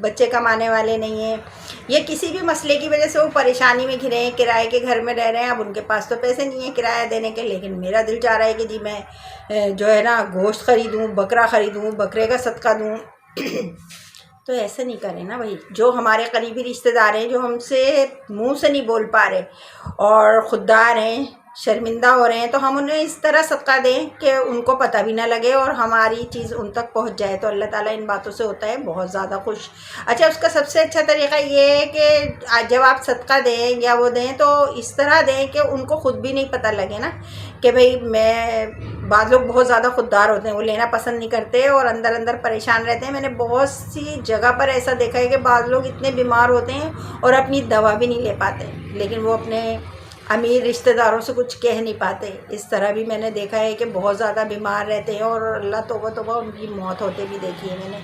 بچے کمانے والے نہیں ہیں، یہ کسی بھی مسئلے کی وجہ سے وہ پریشانی میں گھرے ہیں، کرائے کے گھر میں رہ رہے ہیں، اب ان کے پاس تو پیسے نہیں ہیں کرایہ دینے کے، لیکن میرا دل چاہ رہا ہے کہ جی میں جو ہے نا گوشت خریدوں، بکرا خریدوں، بکرے کا صدقہ دوں۔ تو ایسا نہیں کریں نا بھائی، جو ہمارے قریبی رشتہ دار ہیں، جو ہم سے منہ سے نہیں بول پا رہے اور خوددار ہیں، شرمندہ ہو رہے ہیں، تو ہم انہیں اس طرح صدقہ دیں کہ ان کو پتہ بھی نہ لگے اور ہماری چیز ان تک پہنچ جائے، تو اللہ تعالیٰ ان باتوں سے ہوتا ہے بہت زیادہ خوش۔ اچھا، اس کا سب سے اچھا طریقہ یہ ہے کہ جب آپ صدقہ دیں یا وہ دیں تو اس طرح دیں کہ ان کو خود بھی نہیں پتہ لگے نا کہ بھئی بعض لوگ بہت زیادہ خوددار ہوتے ہیں، وہ لینا پسند نہیں کرتے اور اندر اندر پریشان رہتے ہیں۔ میں نے بہت سی جگہ پر ایسا دیکھا ہے کہ بعض لوگ اتنے بیمار ہوتے ہیں اور اپنی دوا بھی نہیں لے پاتے، لیکن وہ اپنے امیر رشتہ داروں سے کچھ کہہ نہیں پاتے۔ اس طرح بھی میں نے دیکھا ہے کہ بہت زیادہ بیمار رہتے ہیں اور اللہ توبہ توبہ ان کی موت ہوتے بھی دیکھی ہے میں نے۔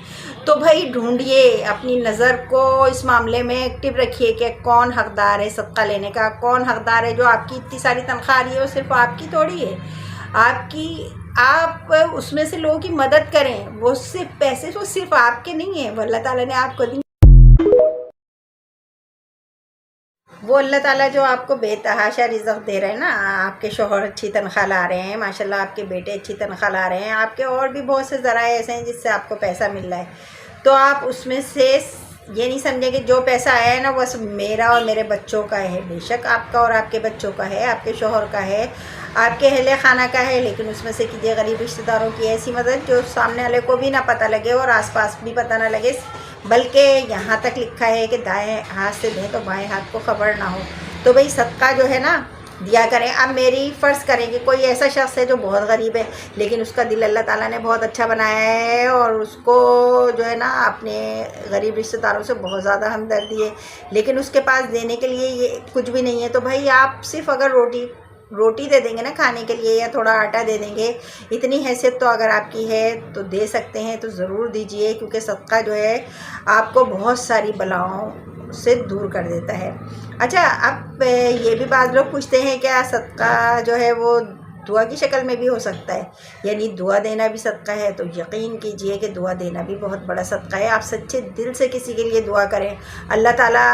تو بھائی ڈھونڈیے، اپنی نظر کو اس معاملے میں ایکٹیو رکھیے کہ کون حقدار ہے صدقہ لینے کا، کون حقدار ہے۔ جو آپ کی اتنی ساری تنخواہ آ رہی ہے وہ صرف آپ کی تھوڑی ہے، آپ اس میں سے لوگوں کی مدد کریں، وہ صرف پیسے وہ صرف آپ کے نہیں ہیں، وہ اللہ تعالیٰ نے آپ کو دی، وہ اللہ تعالیٰ جو آپ کو بے تحاشا رزق دے رہے ہیں نا، آپ کے شوہر اچھی تنخواہ لا رہے ہیں ماشاءاللہ، آپ کے بیٹے اچھی تنخواہ لا رہے ہیں، آپ کے اور بھی بہت سے ذرائع ایسے ہیں جس سے آپ کو پیسہ مل رہا ہے، تو آپ اس میں سے یہ نہیں سمجھیں کہ جو پیسہ آیا ہے نا بس میرا اور میرے بچوں کا ہے۔ بے شک آپ کا اور آپ کے بچوں کا ہے، آپ کے شوہر کا ہے، آپ کے اہل خانہ کا ہے، لیکن اس میں سے کیجیے غریب رشتہ داروں کی ایسی مدد جو سامنے والے کو بھی نہ پتہ لگے اور آس پاس بھی پتہ نہ لگے، بلکہ یہاں تک لکھا ہے کہ دائیں ہاتھ سے دیں تو بائیں ہاتھ کو خبر نہ ہو۔ تو بھئی صدقہ جو ہے نا دیا کریں۔ اب میری فرض کریں کہ کوئی ایسا شخص ہے جو بہت غریب ہے، لیکن اس کا دل اللہ تعالیٰ نے بہت اچھا بنایا ہے اور اس کو جو ہے نا اپنے غریب رشتہ داروں سے بہت زیادہ ہمدردی ہے، لیکن اس کے پاس دینے کے لیے یہ کچھ بھی نہیں ہے، تو بھائی آپ صرف اگر روٹی دے دیں گے نا کھانے کے لیے یا تھوڑا آٹا دے دیں گے، اتنی حیثیت تو اگر آپ کی ہے تو دے سکتے ہیں تو ضرور دیجئے، کیونکہ صدقہ جو ہے آپ کو بہت ساری بلاؤں سے دور کر دیتا ہے۔ اچھا، اب یہ بھی بعض لوگ پوچھتے ہیں کیا صدقہ جو ہے وہ دعا کی شکل میں بھی ہو سکتا ہے، یعنی دعا دینا بھی صدقہ ہے؟ تو یقین کیجئے کہ دعا دینا بھی بہت بڑا صدقہ ہے۔ آپ سچے دل سے کسی کے لیے دعا کریں، اللہ تعالیٰ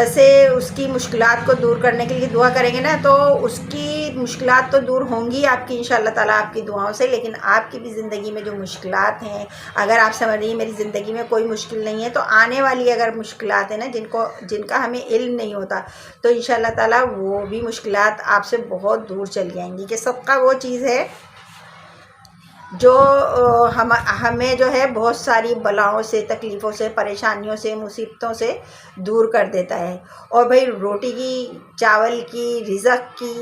سے اس کی مشکلات کو دور کرنے کے لیے دعا کریں گے نا تو اس کی مشکلات تو دور ہوں گی آپ کی انشاءاللہ تعالیٰ آپ کی دعاؤں سے، لیکن آپ کی بھی زندگی میں جو مشکلات ہیں، اگر آپ سمجھ رہی ہیں میری زندگی میں کوئی مشکل نہیں ہے، تو آنے والی اگر مشکلات ہیں نا جن کا ہمیں علم نہیں ہوتا، تو انشاءاللہ تعالیٰ وہ بھی مشکلات آپ سے بہت دور چل جائیں گی۔ کہ صدقہ وہ چیز ہے جو ہمیں جو ہے بہت ساری بلاؤں سے، تکلیفوں سے، پریشانیوں سے، مصیبتوں سے دور کر دیتا ہے۔ اور بھئی روٹی کی، چاول کی، رزق کی،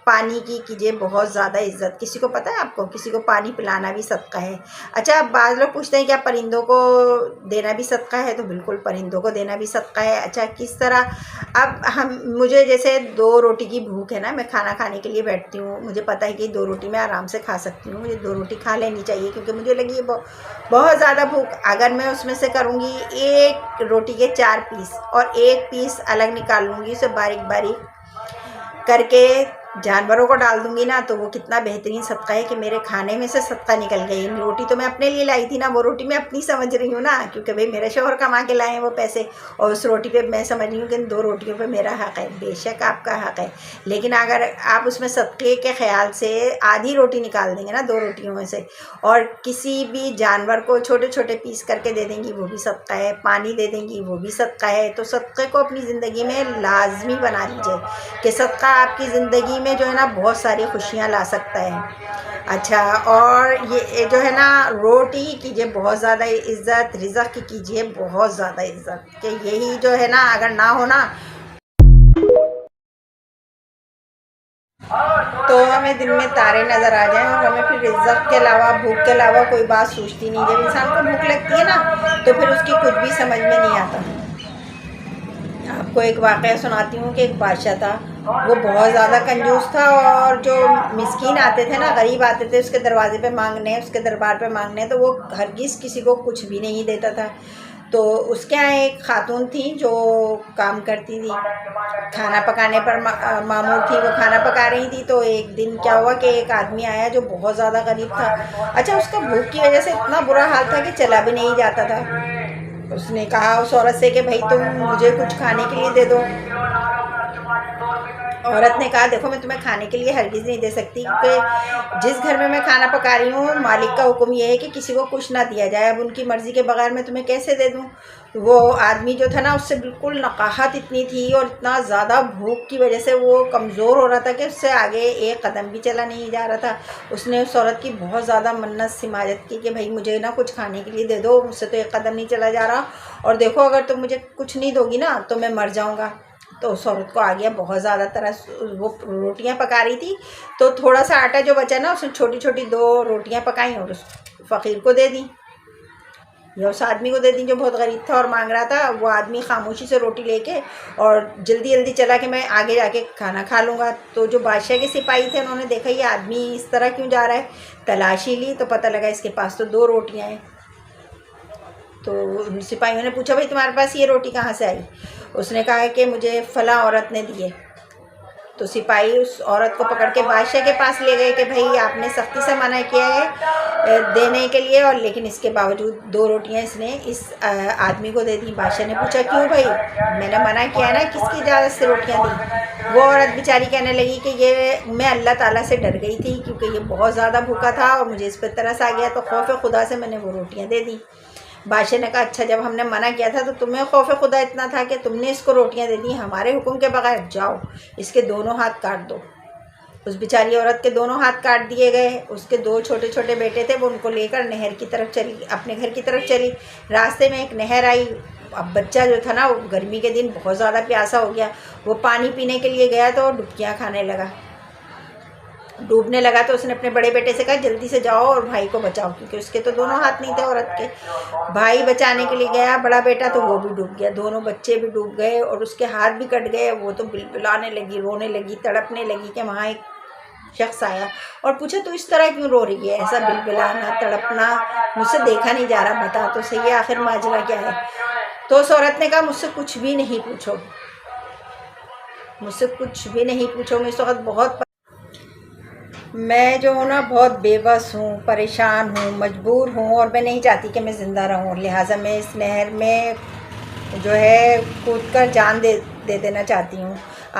پانی کی کیجیے بہت زیادہ عزت۔ کسی کو پتہ ہے آپ کو کسی کو پانی پلانا بھی صدقہ ہے۔ اچھا، اب بعض لوگ پوچھتے ہیں کیا پرندوں کو دینا بھی صدقہ ہے؟ تو بالکل پرندوں کو دینا بھی صدقہ ہے۔ اچھا، کس طرح؟ اب مجھے جیسے 2 روٹی کی بھوک ہے نا، میں کھانا کھانے کے لیے بیٹھتی ہوں، مجھے پتہ ہے کہ 2 روٹی میں آرام سے کھا سکتی ہوں، مجھے 2 روٹی کھا لینی چاہیے کیونکہ مجھے لگی ہے بہت زیادہ بھوک۔ اگر میں اس میں سے کروں گی ایک روٹی کے 4 پیس اور ایک پیس الگ نکال لوں گی، اسے باریک باریک کر کے جانوروں کو ڈال دوں گی نا، تو وہ کتنا بہترین صدقہ ہے کہ میرے کھانے میں سے صدقہ نکل گئی۔ روٹی تو میں اپنے لیے لائی تھی نا، وہ روٹی میں اپنی سمجھ رہی ہوں نا، کیونکہ بھئی میرے شوہر کما کے لائے ہیں وہ پیسے، اور اس روٹی پہ میں سمجھ رہی ہوں کہ ان 2 روٹیوں پہ میرا حق ہے۔ بے شک آپ کا حق ہے، لیکن اگر آپ اس میں صدقے کے خیال سے آدھی روٹی نکال دیں گے نا 2 روٹیوں میں سے، اور کسی بھی جانور کو چھوٹے چھوٹے پیس کر کے دے دیں گی، وہ بھی صدقہ ہے۔ پانی دے دیں گی، وہ بھی صدقہ ہے۔ تو صدقے کو اپنی زندگی میں لازمی بنا لیجئے کہ صدقہ آپ کی زندگی میں جو ہے نا بہت ساری خوشیاں لا سکتا ہے۔ اچھا، اور یہ جو ہے نا روٹی کیجیے بہت زیادہ عزت، رزق کی کیجیے بہت زیادہ عزت، کہ یہی جو ہے نا اگر نہ ہو نا تو ہمیں دن میں تارے نظر آ جائیں اور ہمیں پھر رزق کے علاوہ، بھوک کے علاوہ کوئی بات سوچتی نہیں۔ جب انسان کو بھوک لگتی ہے نا تو پھر اس کی کچھ بھی سمجھ میں نہیں آتا۔ آپ کو ایک واقعہ سناتی ہوں کہ ایک بادشاہ تھا، وہ بہت زیادہ کنجوس تھا، اور جو مسکین آتے تھے نا، غریب آتے تھے اس کے دروازے پہ مانگنے، اس کے دربار پہ مانگنے، تو وہ ہرگز کسی کو کچھ بھی نہیں دیتا تھا۔ تو اس کے یہاں ایک خاتون تھی جو کام کرتی تھی، کھانا پکانے پر معمور تھی، وہ کھانا پکا رہی تھی۔ تو ایک دن کیا ہوا کہ ایک آدمی آیا جو بہت زیادہ غریب تھا۔ اچھا، اس کا بھوک کی وجہ سے اتنا برا حال تھا کہ چلا بھی نہیں جاتا تھا، اس نے کہا اس عورت سے کہ بھائی تم مجھے کچھ کھانے کے لیے دے دو. عورت نے کہا دیکھو میں تمہیں کھانے کے لیے ہرگز نہیں دے سکتی، کیونکہ جس گھر میں میں کھانا پکا رہی ہوں مالک کا حکم یہ ہے کہ کسی کو کچھ نہ دیا جائے. اب ان کی مرضی کے بغیر میں تمہیں کیسے دے دوں؟ وہ آدمی جو تھا نا اس سے بالکل نقاہت اتنی تھی اور اتنا زیادہ بھوک کی وجہ سے وہ کمزور ہو رہا تھا کہ اس سے آگے ایک قدم بھی چلا نہیں جا رہا تھا. اس نے اس عورت کی بہت زیادہ منت سماجت کی کہ بھائی مجھے نا کچھ کھانے کے لیے دے دو، مجھ سے تو ایک قدم نہیں چلا جا رہا، اور دیکھو اگر تم مجھے کچھ نہیں دو گی نا تو میں مر جاؤں گا. تو اس عورت کو آ گیا بہت زیادہ ترس. وہ روٹیاں پکا رہی تھی تو تھوڑا سا آٹا جو بچا نا اس نے چھوٹی چھوٹی 2 روٹیاں پکائیں اور اس فقیر کو دے دیں، یا اس آدمی کو دے دیں جو بہت غریب تھا اور مانگ رہا تھا. وہ آدمی خاموشی سے روٹی لے کے اور جلدی جلدی چلا کہ میں آگے جا کے کھانا کھا لوں گا. تو جو بادشاہ کے سپاہی تھے انہوں نے دیکھا یہ آدمی اس طرح کیوں جا رہا ہے، تلاشی لی تو پتہ لگا اس کے پاس تو 2 روٹیاں ہیں. تو سپاہیوں نے پوچھا بھائی تمہارے پاس یہ روٹی کہاں سے آئی؟ اس نے کہا کہ مجھے فلاں عورت نے دیے. تو سپاہی اس عورت کو پکڑ کے بادشاہ کے پاس لے گئے کہ بھائی آپ نے سختی سے منع کیا ہے دینے کے لیے، اور لیکن اس کے باوجود 2 روٹیاں اس نے اس آدمی کو دے دی. بادشاہ نے پوچھا کیوں بھائی؟ میں نے منع کیا ہے نا، کس کی اجازت سے روٹیاں دی؟ وہ عورت بیچاری کہنے لگی کہ یہ میں اللہ تعالیٰ سے ڈر گئی تھی کیونکہ یہ بہت زیادہ بھوکا تھا اور مجھے اس پہ ترس آ گیا، تو خوف خدا سے میں نے وہ روٹیاں دے دی. بادشاہ نے کہا اچھا جب ہم نے منع کیا تھا تو تمہیں خوف خدا اتنا تھا کہ تم نے اس کو روٹیاں دے دی ہمارے حکم کے بغیر، جاؤ اس کے دونوں ہاتھ کاٹ دو. اس بیچاری عورت کے دونوں ہاتھ کاٹ دیے گئے. اس کے 2 چھوٹے چھوٹے بیٹے تھے، وہ ان کو لے کر نہر کی طرف چلی، اپنے گھر کی طرف چلی. راستے میں ایک نہر آئی. اب بچہ جو تھا نا وہ گرمی کے دن بہت زیادہ پیاسا ہو گیا، وہ پانی پینے کے لیے گیا تو ڈبکیاں کھانے لگا. ڈوبنے لگا تو اس نے اپنے بڑے بیٹے سے کہا جلدی سے جاؤ اور بھائی کو بچاؤ، کیونکہ اس کے تو دونوں ہاتھ نہیں تھے عورت کے. بھائی بچانے کے لیے گیا، بڑا بیٹا تو وہ بھی ڈوب گیا، دونوں بچے بھی ڈوب گئے اور اس کے ہاتھ بھی کٹ گئے. وہ تو بلبلانے لگی، رونے لگی، تڑپنے لگی کہ وہاں ایک شخص آیا اور پوچھا تو اس طرح کیوں رو رہی ہے، ایسا بلبلانا تڑپنا مجھ سے دیکھا نہیں جا رہا، بتا تو صحیح آخر ماجرا کیا ہے. تو اس عورت نے کہا مجھ سے کچھ بھی نہیں پوچھو، مجھ سے کچھ بھی نہیں پوچھو، میں اس وقت میں جو ہوں نا بہت بے بس ہوں، پریشان ہوں، مجبور ہوں، اور میں نہیں چاہتی کہ میں زندہ رہوں، لہٰذا میں اس نہر میں جو ہے کود کر جان دے دینا چاہتی ہوں.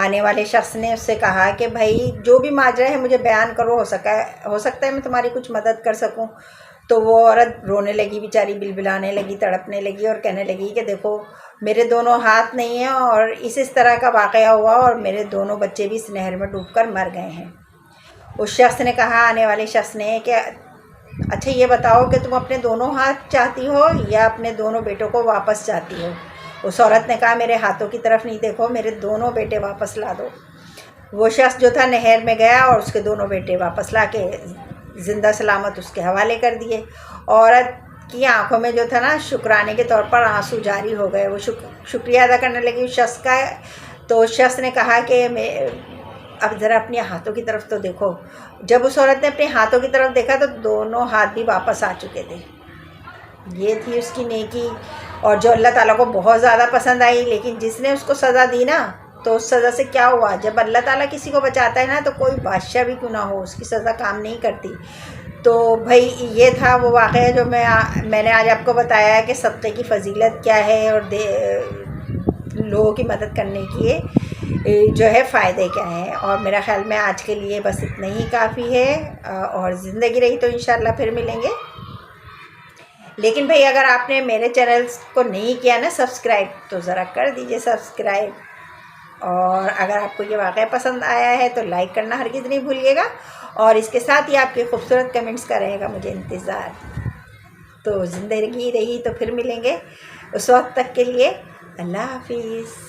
آنے والے شخص نے اس سے کہا کہ بھائی جو بھی ماجرا ہے مجھے بیان کرو، ہو سکتا ہے میں تمہاری کچھ مدد کر سکوں. تو وہ عورت رونے لگی بیچاری، بلبلانے لگی، تڑپنے لگی اور کہنے لگی کہ دیکھو میرے دونوں ہاتھ نہیں ہیں اور اس طرح کا واقعہ ہوا اور میرے دونوں بچے بھی اس نہر میں ڈوب کر مر گئے ہیں. اس شخص نے کہا، آنے والے شخص نے، کہ اچھا یہ بتاؤ کہ تم اپنے دونوں ہاتھ چاہتی ہو یا اپنے دونوں بیٹوں کو واپس چاہتی ہو؟ اس عورت نے کہا میرے ہاتھوں کی طرف نہیں دیکھو، میرے دونوں بیٹے واپس لا دو. وہ شخص جو تھا نہر میں گیا اور اس کے دونوں بیٹے واپس لا کے زندہ سلامت اس کے حوالے کر دیے. عورت کی آنکھوں میں جو تھا نا شکرانے کے طور پر آنسو جاری ہو گئے. وہ شکریہ ادا کرنے لگی اس شخص کا. تو اس شخص نے کہا کہ اب ذرا اپنے ہاتھوں کی طرف تو دیکھو. جب اس عورت نے اپنے ہاتھوں کی طرف دیکھا تو دونوں ہاتھ بھی واپس آ چکے تھے. یہ تھی اس کی نیکی، اور جو اللہ تعالیٰ کو بہت زیادہ پسند آئی. لیکن جس نے اس کو سزا دی نا، تو اس سزا سے کیا ہوا؟ جب اللہ تعالیٰ کسی کو بچاتا ہے نا تو کوئی بادشاہ بھی کیوں نہ ہو اس کی سزا کام نہیں کرتی. تو بھائی یہ تھا وہ واقعہ جو میں نے آج آپ کو بتایا ہے کہ صدقے کی فضیلت کیا ہے اور لوگوں کی مدد کرنے کی جو ہے فائدے کیا ہیں. اور میرا خیال میں آج کے لیے بس اتنا ہی کافی ہے، اور زندگی رہی تو انشاءاللہ پھر ملیں گے. لیکن بھئی اگر آپ نے میرے چینلز کو نہیں کیا نا سبسکرائب تو ذرا کر دیجئے سبسکرائب. اور اگر آپ کو یہ واقعہ پسند آیا ہے تو لائک کرنا ہرگز نہیں بھولیے گا، اور اس کے ساتھ ہی آپ کے خوبصورت کمنٹس کا رہے گا مجھے انتظار. تو زندگی رہی تو پھر ملیں گے، اس وقت تک کے لیے اللہ حافظ.